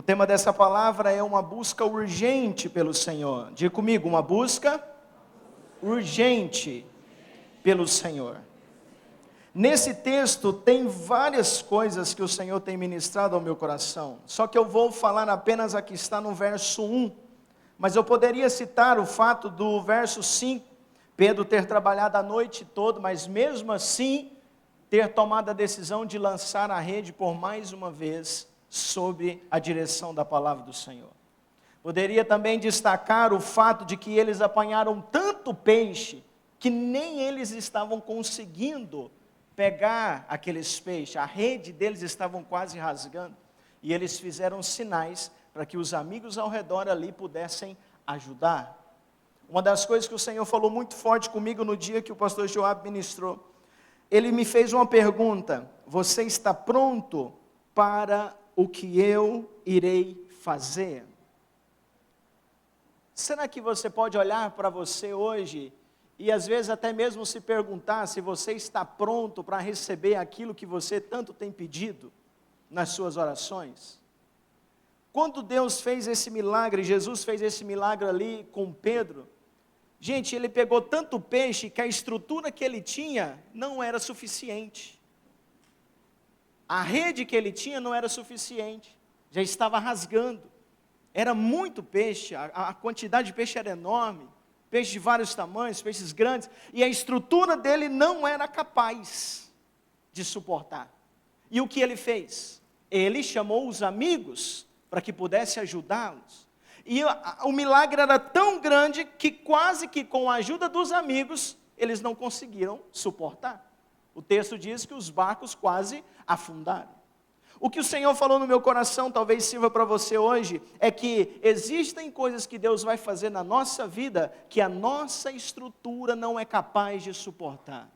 tema dessa palavra é uma busca urgente pelo Senhor. Diga comigo, uma busca urgente pelo Senhor. Nesse texto tem várias coisas que o Senhor tem ministrado ao meu coração. Só que eu vou falar apenas a que está no verso 1. Mas eu poderia citar o fato do verso 5. Pedro ter trabalhado a noite toda, mas mesmo assim ter tomado a decisão de lançar a rede por mais uma vez sob a direção da palavra do Senhor. Poderia também destacar o fato de que eles apanharam tanto peixe que nem eles estavam conseguindo pegar aqueles peixes. A rede deles estavam quase rasgando e eles fizeram sinais para que os amigos ao redor ali pudessem ajudar. Uma das coisas que o Senhor falou muito forte comigo no dia que o pastor Joab ministrou, ele me fez uma pergunta: você está pronto para o que eu irei fazer? Será que você pode olhar para você hoje e às vezes até mesmo se perguntar se você está pronto para receber aquilo que você tanto tem pedido nas suas orações? Quando Deus fez esse milagre, Jesus fez esse milagre ali com Pedro, gente, ele pegou tanto peixe que a estrutura que ele tinha não era suficiente. A rede que ele tinha não era suficiente, já estava rasgando. Era muito peixe, a quantidade de peixe era enorme, peixes de vários tamanhos, peixes grandes, e a estrutura dele não era capaz de suportar. E o que ele fez? Ele chamou os amigos para que pudesse ajudá-los. E o milagre era tão grande que quase que com a ajuda dos amigos, eles não conseguiram suportar. O texto diz que os barcos quase afundaram. O que o Senhor falou no meu coração, talvez sirva para você hoje, é que existem coisas que Deus vai fazer na nossa vida, que a nossa estrutura não é capaz de suportar.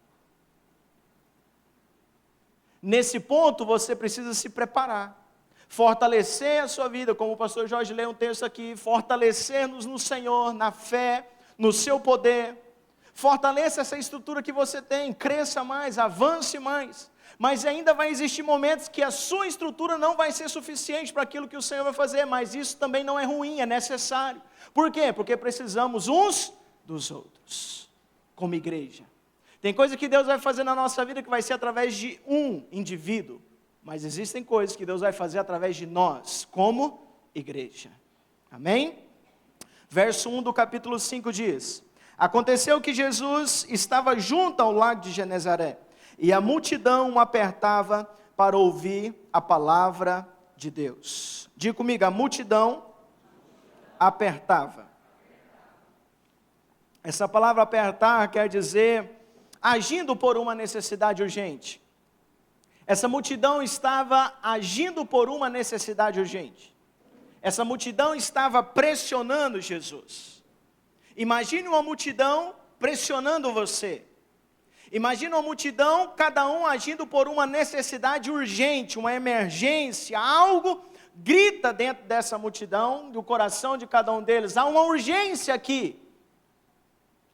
Nesse ponto você precisa se preparar, fortalecer a sua vida, como o pastor Jorge leu um texto aqui, fortalecer-nos no Senhor, na fé, no seu poder. Fortaleça essa estrutura que você tem, cresça mais, avance mais. Mas ainda vai existir momentos que a sua estrutura não vai ser suficiente para aquilo que o Senhor vai fazer, mas isso também não é ruim, é necessário. Por quê? Porque precisamos uns dos outros, como igreja. Tem coisa que Deus vai fazer na nossa vida que vai ser através de um indivíduo, mas existem coisas que Deus vai fazer através de nós, como igreja. Amém? Verso 1 do capítulo 5 diz: aconteceu que Jesus estava junto ao lago de Genezaré, e a multidão o apertava para ouvir a palavra de Deus. Diga comigo, a multidão apertava. Essa palavra apertar quer dizer agindo por uma necessidade urgente. Essa multidão estava agindo por uma necessidade urgente. Essa multidão estava pressionando Jesus. Imagine uma multidão pressionando você. Imagina uma multidão, cada um agindo por uma necessidade urgente, uma emergência, algo grita dentro dessa multidão, do coração de cada um deles. Há uma urgência aqui,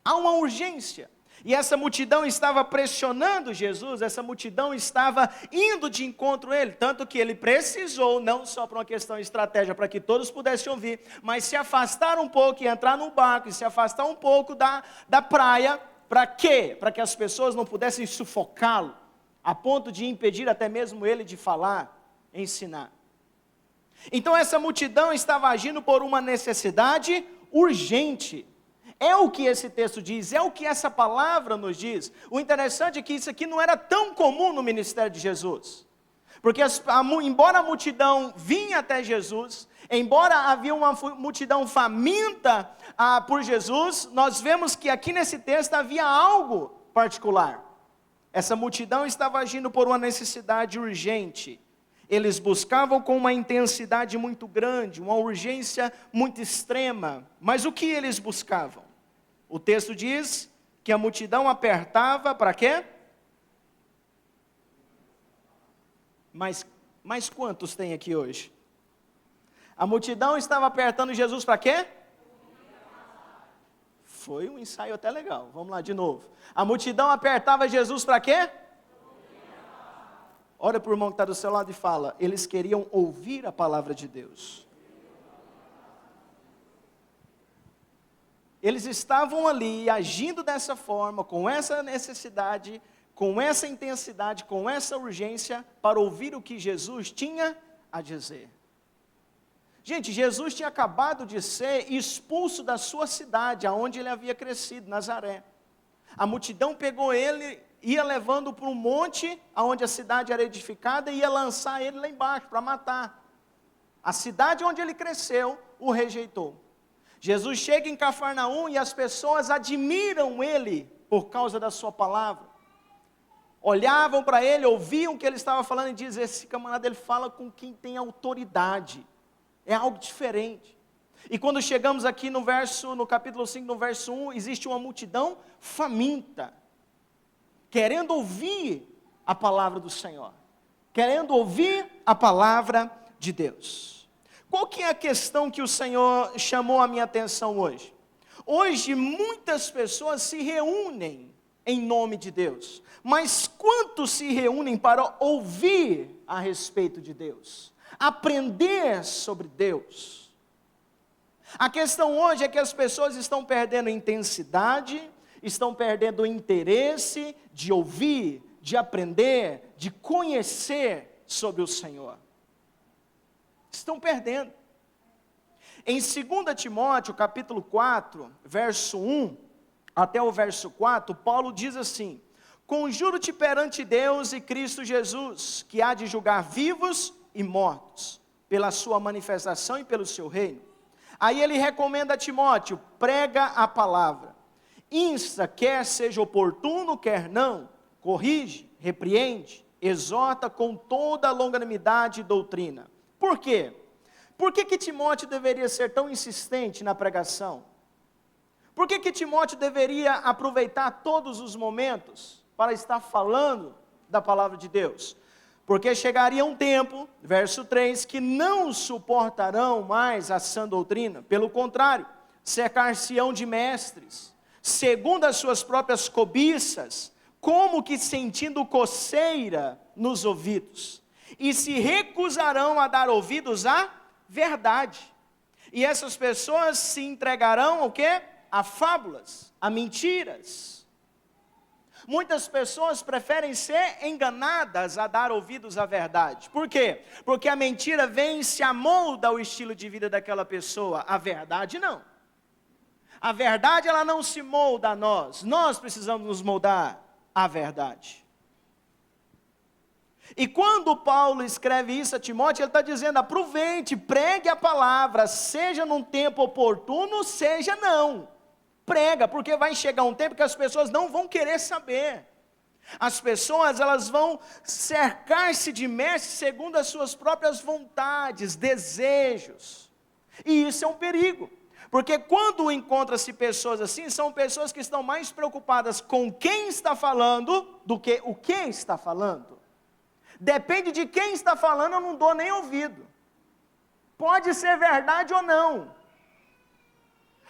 há uma urgência. E essa multidão estava pressionando Jesus, essa multidão estava indo de encontro a ele, tanto que ele precisou, não só por uma questão de estratégia, para que todos pudessem ouvir, mas se afastar um pouco e entrar no barco, e se afastar um pouco da praia. Para quê? Para que as pessoas não pudessem sufocá-lo, a ponto de impedir até mesmo ele de falar, ensinar. Então essa multidão estava agindo por uma necessidade urgente. É o que esse texto diz, é o que essa palavra nos diz. O interessante é que isso aqui não era tão comum no ministério de Jesus. Porque embora a multidão vinha até Jesus, embora havia uma multidão faminta por Jesus, nós vemos que aqui nesse texto havia algo particular. Essa multidão estava agindo por uma necessidade urgente. Eles buscavam com uma intensidade muito grande, uma urgência muito extrema. Mas o que eles buscavam? O texto diz que a multidão apertava para quê? Mas quantos tem aqui hoje? A multidão estava apertando Jesus para quê? Foi um ensaio até legal. Vamos lá de novo. A multidão apertava Jesus para quê? Olha para o irmão que está do seu lado e fala: eles queriam ouvir a palavra de Deus. eles estavam ali agindo dessa forma, com essa necessidade, com essa intensidade, com essa urgência, para ouvir o que Jesus tinha a dizer. Gente, Jesus tinha acabado de ser expulso da sua cidade, aonde ele havia crescido, Nazaré. A multidão pegou ele, ia levando para um monte, aonde a cidade era edificada, e ia lançar ele lá embaixo, para matar. A cidade onde ele cresceu, o rejeitou. Jesus chega em Cafarnaum e as pessoas admiram ele, por causa da sua palavra. Olhavam para ele, ouviam o que ele estava falando, e dizem, esse camarada, ele fala com quem tem autoridade. É algo diferente. E quando chegamos aqui no capítulo 5, no verso 1, existe uma multidão faminta, querendo ouvir a palavra do Senhor, querendo ouvir a palavra de Deus. Qual que é a questão que o Senhor chamou a minha atenção hoje? Hoje muitas pessoas se reúnem em nome de Deus, mas quantos se reúnem para ouvir a respeito de Deus? Aprender sobre Deus? A questão hoje é que as pessoas estão perdendo intensidade, estão perdendo o interesse de ouvir, de aprender, de conhecer sobre o Senhor. Estão perdendo. Em 2 Timóteo, capítulo 4, verso 1 até o verso 4, Paulo diz assim: conjuro-te perante Deus e Cristo Jesus, que há de julgar vivos e mortos, pela sua manifestação e pelo seu reino. Aí ele recomenda a Timóteo, prega a palavra, insta, quer seja oportuno, quer não, corrige, repreende, exorta com toda a longanimidade e doutrina. Por quê? Por que Timóteo deveria ser tão insistente na pregação? Por que Timóteo deveria aproveitar todos os momentos para estar falando da palavra de Deus? Porque chegaria um tempo, verso 3, que não suportarão mais a sã doutrina, pelo contrário, cercar-se-ão de mestres, segundo as suas próprias cobiças, como que sentindo coceira nos ouvidos, e se recusarão a dar ouvidos à verdade. E essas pessoas se entregarão ao quê? A fábulas, a mentiras. Muitas pessoas preferem ser enganadas a dar ouvidos à verdade. Por quê? Porque a mentira vem e se amolda ao estilo de vida daquela pessoa. A verdade não. A verdade ela não se molda a nós. Nós precisamos nos moldar à verdade. E quando Paulo escreve isso a Timóteo, ele está dizendo, aproveite, pregue a palavra, seja num tempo oportuno, seja não. Prega, porque vai chegar um tempo que as pessoas não vão querer saber. As pessoas, elas vão cercar-se de mestres segundo as suas próprias vontades, desejos. E isso é um perigo. Porque quando encontra-se pessoas assim, são pessoas que estão mais preocupadas com quem está falando do que o que está falando. Depende de quem está falando, eu não dou nem ouvido. Pode ser verdade ou não.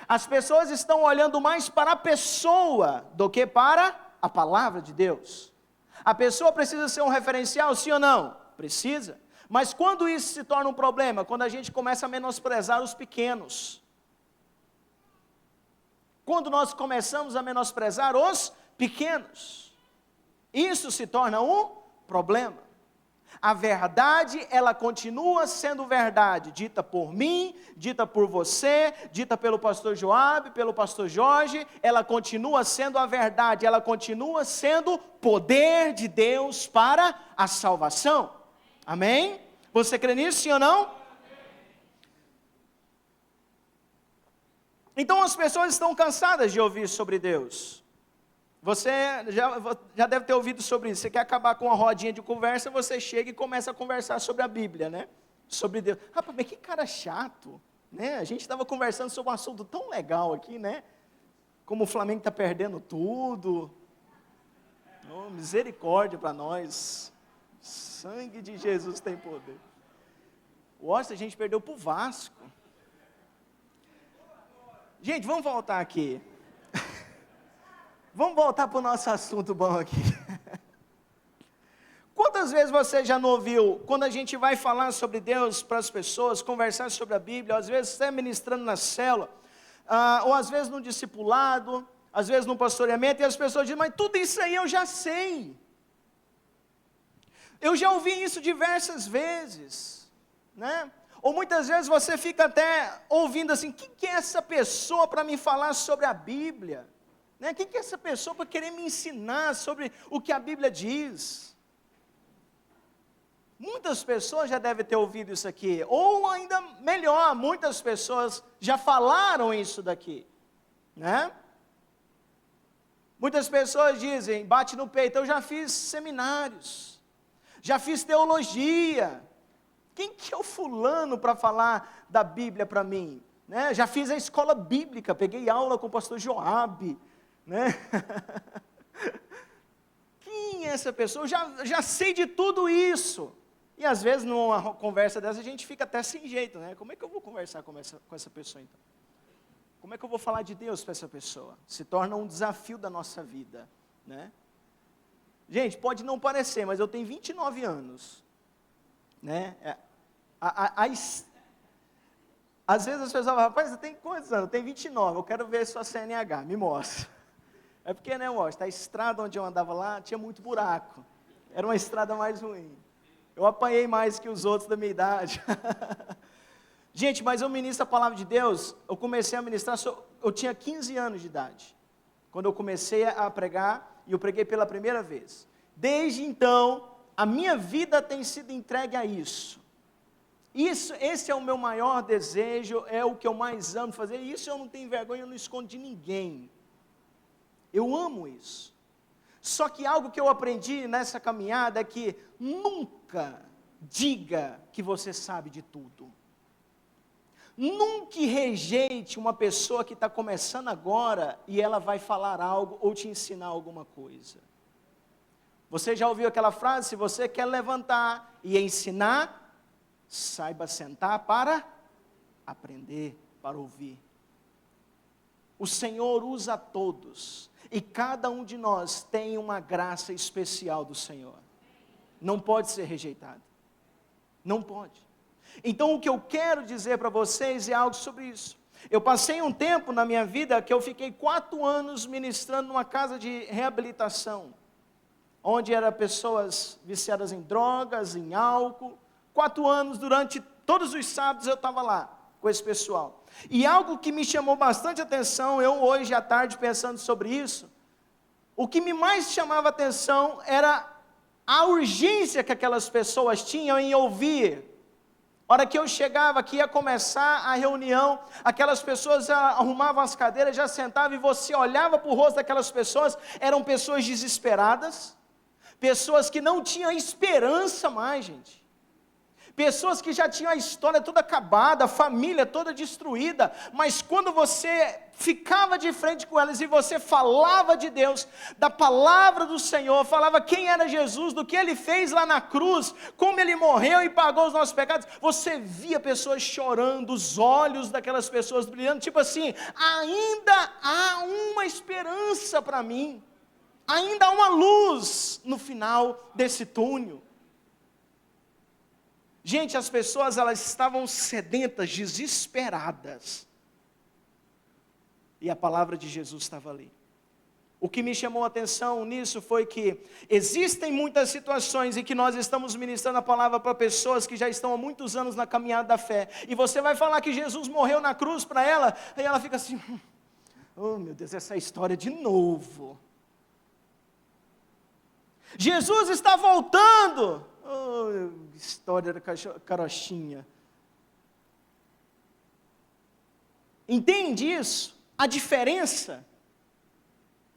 As pessoas estão olhando mais para a pessoa do que para a palavra de Deus. A pessoa precisa ser um referencial, sim ou não? Precisa. Mas quando isso se torna um problema? Quando a gente começa a menosprezar os pequenos. Quando nós começamos a menosprezar os pequenos. Isso se torna um problema. A verdade, ela continua sendo verdade, dita por mim, dita por você, dita pelo pastor Joabe, pelo pastor Jorge, ela continua sendo a verdade, ela continua sendo poder de Deus para a salvação. Amém? Você crê nisso, sim ou não? Então as pessoas estão cansadas de ouvir sobre Deus. Você já deve ter ouvido sobre isso. Você quer acabar com uma rodinha de conversa, você chega e começa a conversar sobre a Bíblia, né? Sobre Deus. Rapaz, mas que cara chato, né? A gente estava conversando sobre um assunto tão legal aqui, né? Como o Flamengo está perdendo tudo. Oh, misericórdia para nós. Sangue de Jesus tem poder. Nossa, a gente perdeu para o Vasco. Gente, vamos voltar aqui. Vamos voltar para o nosso assunto bom aqui. Quantas vezes você já não ouviu, quando a gente vai falar sobre Deus para as pessoas, conversar sobre a Bíblia, às vezes até ministrando na célula, ou às vezes no discipulado, às vezes no pastoreamento, e as pessoas dizem, mas tudo isso aí eu já sei. Eu já ouvi isso diversas vezes, né? Ou muitas vezes você fica até ouvindo assim, quem que é essa pessoa para me falar sobre a Bíblia? Né? Quem que é essa pessoa para querer me ensinar sobre o que a Bíblia diz? Muitas pessoas já devem ter ouvido isso aqui, ou ainda melhor, muitas pessoas já falaram isso daqui, né? Muitas pessoas dizem, bate no peito, eu já fiz seminários, já fiz teologia. Quem que é o fulano para falar da Bíblia para mim? Né? Já fiz a escola bíblica, peguei aula com o pastor Joabe, né? Quem é essa pessoa? Eu já sei de tudo isso. E às vezes numa conversa dessa a gente fica até sem jeito, né? Como é que eu vou conversar com essa pessoa então? Como é que eu vou falar de Deus para essa pessoa? Se torna um desafio da nossa vida, né? Gente, pode não parecer, mas eu tenho 29 anos, né? Às vezes as pessoas falam, rapaz, você tem quantos anos? Eu tenho 29, eu quero ver sua CNH, me mostra. É porque, né, mostra, a estrada onde eu andava lá tinha muito buraco, era uma estrada mais ruim. Eu apanhei mais que os outros da minha idade. Gente, mas eu ministro a palavra de Deus, eu comecei a ministrar, eu tinha 15 anos de idade, quando eu comecei a pregar, e eu preguei pela primeira vez. Desde então, a minha vida tem sido entregue a isso. Esse é o meu maior desejo, é o que eu mais amo fazer, e isso eu não tenho vergonha, eu não escondo de ninguém. Eu amo isso. Só que algo que eu aprendi nessa caminhada é que nunca diga que você sabe de tudo. Nunca rejeite uma pessoa que está começando agora e ela vai falar algo ou te ensinar alguma coisa. Você já ouviu aquela frase? Se você quer levantar e ensinar, saiba sentar para aprender, para ouvir. O Senhor usa todos, e cada um de nós tem uma graça especial do Senhor. Não pode ser rejeitado. Não pode. Então o que eu quero dizer para vocês é algo sobre isso. Eu passei um tempo na minha vida que eu fiquei 4 anos ministrando numa casa de reabilitação, onde eram pessoas viciadas em drogas, em álcool. 4 anos, durante todos os sábados eu estava lá com esse pessoal. E algo que me chamou bastante atenção, eu hoje à tarde pensando sobre isso, o que me mais chamava atenção era a urgência que aquelas pessoas tinham em ouvir. A hora que eu chegava, que ia começar a reunião, aquelas pessoas arrumavam as cadeiras, já sentavam, e você olhava para o rosto daquelas pessoas, eram pessoas desesperadas, pessoas que não tinham esperança mais, gente. Pessoas que já tinham a história toda acabada, a família toda destruída, mas quando você ficava de frente com elas e você falava de Deus, da palavra do Senhor, falava quem era Jesus, do que Ele fez lá na cruz, como Ele morreu e pagou os nossos pecados, você via pessoas chorando, os olhos daquelas pessoas brilhando, tipo assim, ainda há uma esperança para mim, ainda há uma luz no final desse túnel. Gente, as pessoas, elas estavam sedentas, desesperadas. E a palavra de Jesus estava ali. O que me chamou a atenção nisso foi que existem muitas situações em que nós estamos ministrando a palavra para pessoas que já estão há muitos anos na caminhada da fé. E você vai falar que Jesus morreu na cruz para ela, e ela fica assim, oh meu Deus, essa história de novo. Jesus está voltando. Oh, história da carochinha. Entende isso? A diferença?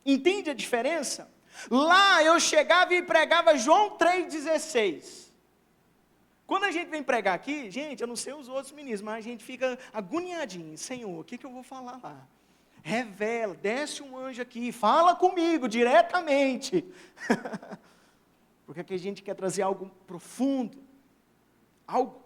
Entende a diferença? Lá eu chegava e pregava João 3,16. Quando a gente vem pregar aqui, gente, eu não sei os outros ministros, mas a gente fica agoniadinho. Senhor, o que eu vou falar lá? Revela, desce um anjo aqui, fala comigo diretamente. Porque aqui a gente quer trazer algo profundo, algo